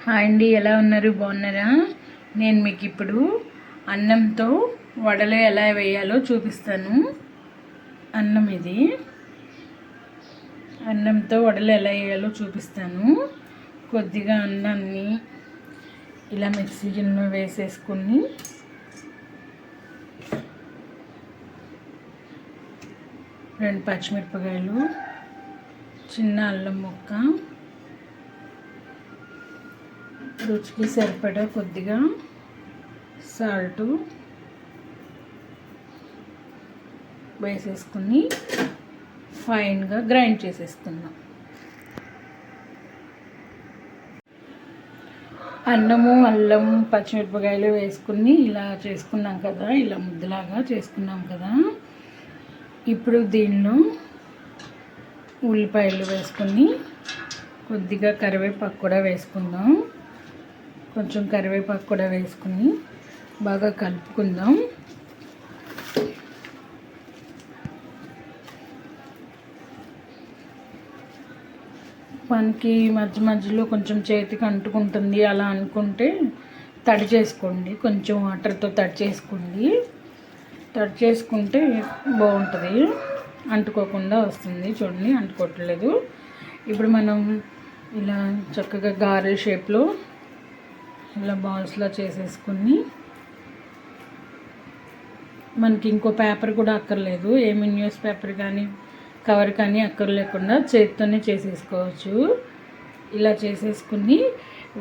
Hi అండి, ఎలా ఉన్నారు? బాగున్నారా? నేను మీకు ఇప్పుడు అన్నంతో వడలు ఎలా వేయాలో చూపిస్తాను. ఇది అన్నంతో వడలు ఎలా వేయాలో చూపిస్తాను. కొద్దిగా అన్నాన్ని ఇలా మిక్సీ గిన్నెలో వేసేసుకుని రెండు పచ్చిమిరపకాయలు, చిన్న అల్లం ముక్క, రుచికి సరిపడా కొద్దిగా సాల్టు వేసేసుకుని ఫైన్గా గ్రైండ్ చేసేసుకుందాం. అన్నము, అల్లం, పచ్చిమిరపకాయలు వేసుకుని ఇలా చేసుకున్నాం కదా, ఇలా ముద్దలాగా చేసుకున్నాం కదా. ఇప్పుడు దీనిలో ఉల్లిపాయలు వేసుకుని కొద్దిగా కరివేపాకు కూడా వేసుకుందాం. కొంచెం కరివేపాకు కూడా వేసుకుని బాగా కలుపుకుందాం. మనకి మధ్య మధ్యలో కొంచెం చేతికి అంటుకుంటుంది అలా అనుకుంటే తడి చేసుకోండి. కొంచెం వాటర్తో తడి చేసుకోండి. తడి చేసుకుంటే బాగుంటుంది, అంటుకోకుండా వస్తుంది. చూడండి, అంటుకోవట్లేదు. ఇప్పుడు మనం ఇలా చక్కగా గారెల షేప్లో ఇలా బాల్స్లా చేసేసుకుని, మనకి ఇంకో పేపర్ కూడా అక్కర్లేదు, ఏమి న్యూస్ పేపర్ కానీ కవర్ కానీ అక్కర్లేకుండా చేతితోనే చేసేసుకోవచ్చు. ఇలా చేసేసుకుని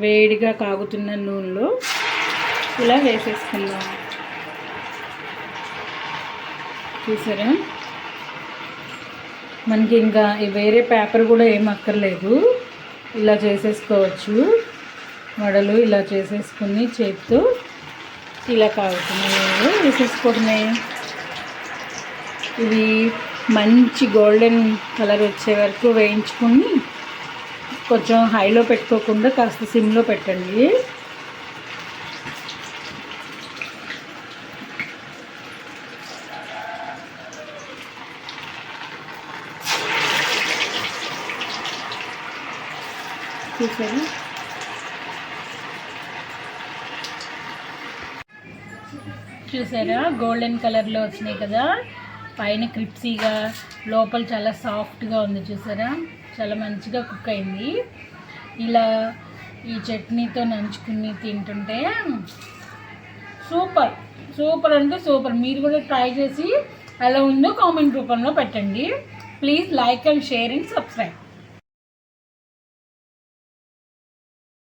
వేడిగా కాగుతున్న నూనెలో ఇలా వేసేసుకుందాం. చూసారా, మనకి ఇంకా వేరే పేపర్ కూడా ఏం అక్కర్లేదు. ఇలా చేసేసుకోవచ్చు వడలు. ఇలా చేసేసుకుని చేతితో ఇలా కాగుతున్నాయి వేసేసుకోవడమే. ఇవి మంచి గోల్డెన్ కలర్ వచ్చే వరకు వేయించుకొని కొంచెం హైలో పెట్టుకోకుండా కాస్త సిమ్లో పెట్టండి. చూసారా, గోల్డెన్ కలర్లో వచ్చినాయి కదా. పైన క్రిప్సీగా, లోపల చాలా సాఫ్ట్గా ఉంది. చూసారా, చాలా మంచిగా కుక్ అయింది. ఇలా ఈ చట్నీతో నంచుకుని తింటుంటే సూపర్ సూపర్ అంటే సూపర్. మీరు కూడా ట్రై చేసి ఎలా ఉందో కామెంట్ రూపంలో పెట్టండి. Please like and share and subscribe.